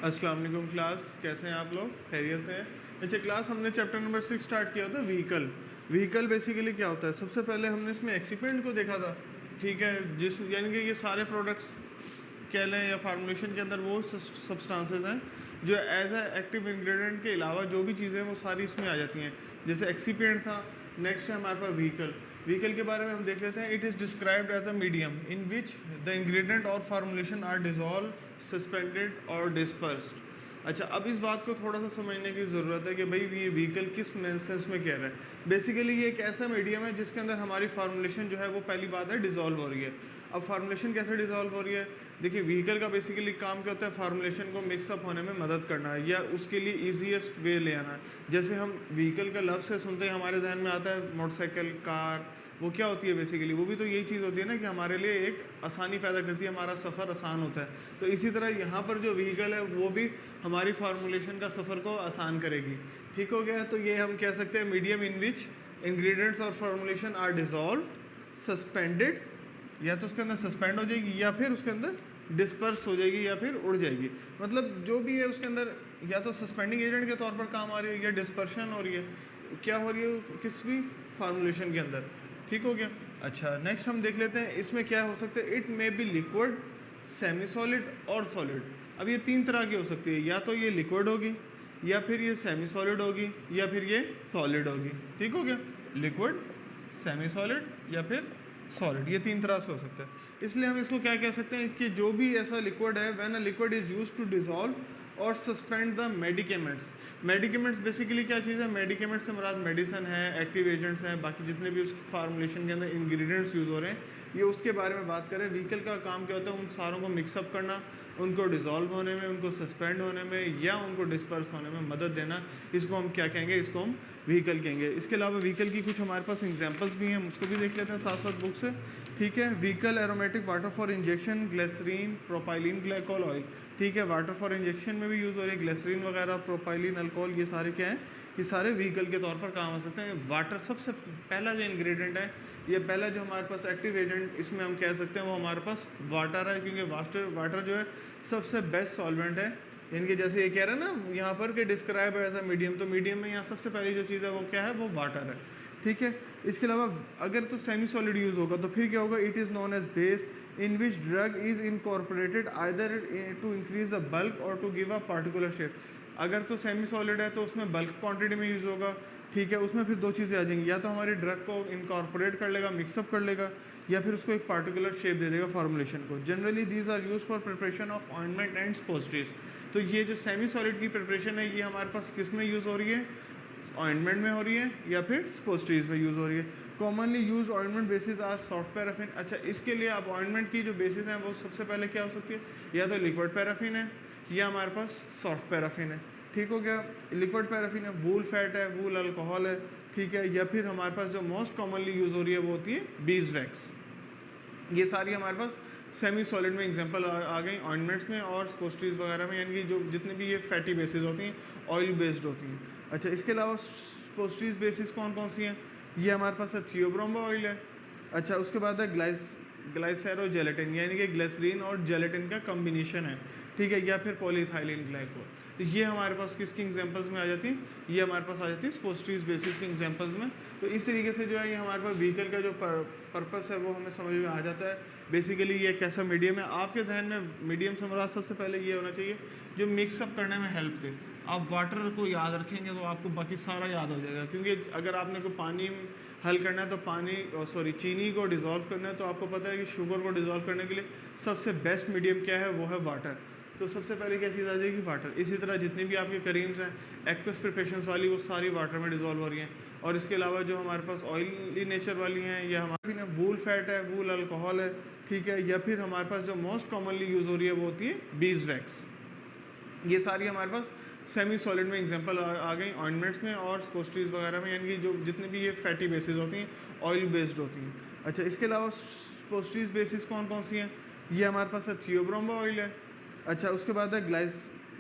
अस्सलाम वालेकुम क्लास, कैसे हैं आप लोग? खैरियत से हैं? अच्छा क्लास, हमने चैप्टर नंबर 6 स्टार्ट किया था व्हीकल। व्हीकल बेसिकली क्या होता है? सबसे पहले हमने इसमें एक्सीपेंट को देखा था, ठीक है, जिस यानी कि ये सारे प्रोडक्ट्स कह लें या फार्मूलेशन के अंदर वो सब्सटेंसेस हैं जो एज ए एक्टिव इंग्रेडिएंट के अलावा जो भी चीज़ें वो सारी इसमें आ जाती हैं। जैसे एक्सीपेंट था, नेक्स्ट है हमारे पास व्हीकल। व्हीकल के बारे में हम देख लेते हैं। It is described as a medium in which the ingredient और फार्मूलेशन आर डिजॉल्व, सस्पेंडेड और डिस्पर्स्ड। अच्छा, अब इस बात को थोड़ा सा समझने की ज़रूरत है कि भाई ये व्हीकल किस सेंस में कह रहा है। बेसिकली ये एक ऐसा मीडियम है जिसके अंदर हमारी फार्मूलेशन जो है वो पहली बात है डिज़ोल्व हो रही है। अब फार्मूलेशन कैसे डिज़ोल्व हो रही है? देखिए, व्हीकल का बेसिकली काम क्या होता है? फार्मूलेशन को मिक्सअप होने में मदद करना है या उसके लिए ईजीएस्ट वे ले आना है। जैसे हम व्हीकल का लफ्ज़ से सुनते हैं हमारे जहन में आता है मोटरसाइकिल, कार। वो क्या होती है बेसिकली? वो भी तो यही चीज़ होती है ना कि हमारे लिए एक आसानी पैदा करती है, हमारा सफ़र आसान होता है। तो इसी तरह यहाँ पर जो व्हीकल है वो भी हमारी फार्मूलेशन का सफ़र को आसान करेगी। ठीक हो गया? तो ये हम कह सकते हैं मीडियम इन विच इंग्रेडिएंट्स और फार्मूलेशन आर डिजॉल्व, सस्पेंडेड, या तो उसके अंदर सस्पेंड हो जाएगी या फिर उसके अंदर डिस्पर्स हो जाएगी या फिर उड़ जाएगी। मतलब जो भी है उसके अंदर या तो सस्पेंडिंग एजेंट के तौर पर काम आ रही है या डिस्पर्शन हो रही है। क्या हो रही है किस भी फार्मूलेशन के अंदर। ठीक हो गया? अच्छा, नेक्स्ट हम देख लेते हैं इसमें क्या हो सकता है। It may be liquid, semi solid और सॉलिड। अब ये तीन तरह की हो सकती है, या तो ये लिक्विड होगी, या फिर ये सेमी सॉलिड होगी, या फिर ये सॉलिड होगी। ठीक हो गया? लिक्विड, सेमी सॉलिड या फिर सॉलिड, ये तीन तरह से हो सकता है। इसलिए हम इसको क्या कह सकते हैं कि जो भी ऐसा लिक्विड है, when a liquid is used to dissolve और suspend the medicaments. Medicaments basically क्या चीज़ है? मेडिकेमेंट्स से मुराद मेडिसन है, एक्टिव एजेंट्स हैं, बाकी जितने भी उस फार्मूलेशन के अंदर इंग्रेडिएंट्स यूज़ हो रहे हैं, ये उसके बारे में बात करें। व्हीकल का काम क्या होता है? उन सारों को मिक्सअप करना, उनको डिज़ोल्व होने में, उनको सस्पेंड होने में या उनको डिस्पर्स होने में मदद देना। इसको हम क्या कहेंगे? इसको हम व्हीकल कहेंगे। इसके अलावा व्हीकल की कुछ हमारे पास एग्जांपल्स भी हैं, हम उसको भी देख लेते हैं साथ साथ बुक से। ठीक है? Vehicle aromatic water for injection, glycerine, propylene glycol oil. ठीक है? वाटर फॉर इंजेक्शन में भी यूज़ हो रही है, ग्लिसरीन वगैरह, प्रोपाइलिन, अल्कोहल, ये सारे क्या हैं? ये सारे व्हीकल के तौर पर काम आ सकते हैं। वाटर सबसे पहला जो इंग्रेडिएंट है, ये पहला जो हमारे पास एक्टिव एजेंट इसमें हम कह सकते हैं वो हमारे पास वाटर है, क्योंकि वाटर जो है सबसे बेस्ट सॉल्वेंट है। इनके जैसे ये कह रहे हैं ना यहाँ पर कि डिस्क्राइब एज अ मीडियम, तो मीडियम में यहाँ सबसे पहली जो चीज़ है वो क्या है? वो वाटर है। ठीक है? इसके अलावा अगर तो सेमी सॉलिड यूज़ होगा तो फिर क्या होगा? It is known as base in which drug is incorporated either to increase the bulk और to give a particular shape. अगर तो सेमी सॉलिड है तो उसमें बल्क क्वांटिटी में यूज़ होगा। ठीक है? उसमें फिर दो चीज़ें आ जाएंगी, या तो हमारी ड्रग को इनकॉर्पोरेट कर लेगा, मिक्सअप कर लेगा, या फिर उसको एक पार्टिकुलर शेप दे देगा फार्मूलेशन को। Generally these are used for preparation of ointment and suppositories. तो ये जो सेमी सॉलिड की प्रिपरेशन है ये हमारे पास किस में यूज़ हो रही है? ऑइंटमेंट में हो रही है या फिर स्पोस्ट्रीज में यूज़ हो रही है। Commonly use ointment bases are soft paraffin. अच्छा, इसके लिए अब ऑइंटमेंट की जो बेसिस हैं वो सबसे पहले क्या हो सकती है? या तो लिक्विड पैराफिन है या हमारे पास सॉफ्ट पैराफिन है। ठीक हो गया? लिक्विड पैराफिन है, वूल फैट है, वूल अल्कोहल है। ठीक है? या फिर हमारे पास जो मोस्ट कॉमनली यूज़ हो रही है वो होती है बीज वैक्स। ये सारी हमारे पास सेमी सॉलिड में एग्जांपल आ गई ऑइंटमेंट्स में और स्पोस्ट्रीज वगैरह में, यानी कि जो जितने भी ये फैटी बेसिस होती हैं, ऑयल बेस्ड होती हैं। अच्छा, इसके अलावा स्पोस्ट्रीज बेसिस कौन कौन सी हैं? ये हमारे पास है थियोब्रोमो ऑयल है। अच्छा, उसके बाद है ग्लाइसेरोजेलेटिन, यानी कि ग्लिसरीन और जेलेटिन का कम्बिनेशन है। ठीक है? या फिर पॉलीइथाइलिन ग्लाइकोल। तो ये हमारे पास किसकी एग्जांपल्स में आ जाती हैं? ये हमारे पास आ जाती है स्पोस्ट्रीज बेसिस के एग्जांपल्स में। तो इस तरीके से जो है ये हमारे पास व्हीकल का जो पर्पस है वो हमें समझ में आ जाता है। बेसिकली ये कैसा मीडियम है? आपके जहन में मीडियम से मुराद सबसे पहले ये होना चाहिए जो मिक्सअप करने में हेल्प दे। आप वाटर को याद रखेंगे तो आपको बाकी सारा याद हो जाएगा, क्योंकि अगर आपने कोई पानी हल करना है तो चीनी को डिज़ोल्व करना है, तो आपको पता है कि शुगर को डिज़ोल्व करने के लिए सबसे बेस्ट मीडियम क्या है? वो है वाटर। तो सबसे पहले क्या चीज़ आ जाएगी? वाटर। इसी तरह जितनी भी आपके क्रीम्स हैं एक्वस प्रिपरेशंस वाली, वो सारी वाटर में डिज़ोल्व हो रही हैं। और इसके अलावा जो हमारे पास ऑयली नेचर वाली हैं, या हमारे वूल फैट है, वूल अल्कोहल है। ठीक है? या फिर हमारे पास जो मोस्ट कॉमनली यूज़ हो रही है वो होती है बीज वैक्स। ये सारी हमारे पास सेमी सॉलिड में एग्जांपल आ गई ऑइंटमेंट्स में और स्पोस्ट्रीज वगैरह में, यानी कि जो जितने भी ये फैटी बेसिस होती हैं, ऑयल बेस्ड होती हैं। अच्छा, इसके अलावा स्पोस्ट्रीज बेसिस कौन कौन सी हैं? ये हमारे पास है थियोब्रोमो ऑयल है। अच्छा, उसके बाद है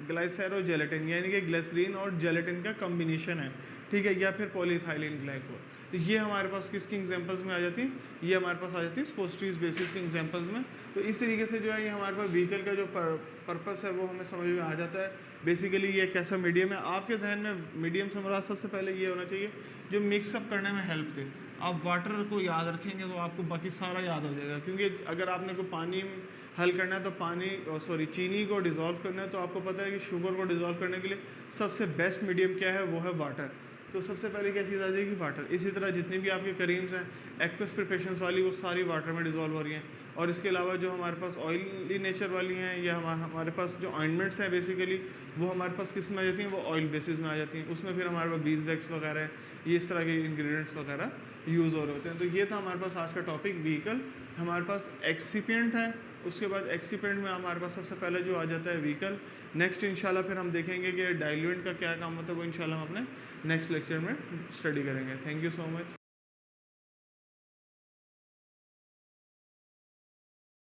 ग्लाइसेरोजेलेटिन, यानी कि ग्लिसरीन और जेलेटिन का कम्बिनेशन है। ठीक है? या फिर पॉलीइथाइलिन ग्लाइकोल। तो ये हमारे पास किसकी एग्जांपल्स में आ जाती है, ये हमारे पास आ जाती है स्पोस्ट्रीज बेसिस के एग्जांपल्स में। तो इस तरीके से जो है ये हमारे पास व्हीकल का जो पर्पस है वो हमें समझ में आ जाता है। बेसिकली ये कैसा मीडियम है, आपके जहन में मीडियम से मुराद सबसे पहले ये होना चाहिए जो मिक्सअप करने में हेल्प दे। आप वाटर को याद रखेंगे तो आपको बाकी सारा याद हो जाएगा, क्योंकि अगर आपने को पानी हल करना है तो चीनी को डिज़ोल्व करना है, तो आपको पता है कि शुगर को डिज़ोल्व करने के लिए सबसे बेस्ट मीडियम क्या है, वो है वाटर। तो सबसे पहले क्या चीज़ आ जाएगी, वाटर। इसी तरह जितनी भी आपके करीम्स हैं एक्वस प्रिपरेशंस वाली, वो सारी वाटर में डिज़ोल्व हो रही हैं। और इसके अलावा जो हमारे पास ऑयली नेचर वाली हैं या हमारे पास जो ऑइंटमेंट्स हैं बेसिकली वो हमारे पास किस में आ जाती हैं, वो ऑयल बेसिस में आ जाती हैं। उसमें फिर हमारे पास बीज वैक्स वगैरह है, ये इस तरह के इंग्रेडिएंट्स वगैरह यूज़ हो रहे होते हैं। तो ये था हमारे पास आज का टॉपिक व्हीकल। हमारे पास एक्सिपिएंट है, उसके बाद एक्सिपेंट में हमारे पास सबसे पहले जो आ जाता है व्हीकल। नेक्स्ट इंशाल्लाह फिर हम देखेंगे कि डाइल्यूएंट का क्या काम होता है, वो इंशाल्लाह हम अपने नेक्स्ट लेक्चर में स्टडी करेंगे। Thank you so much.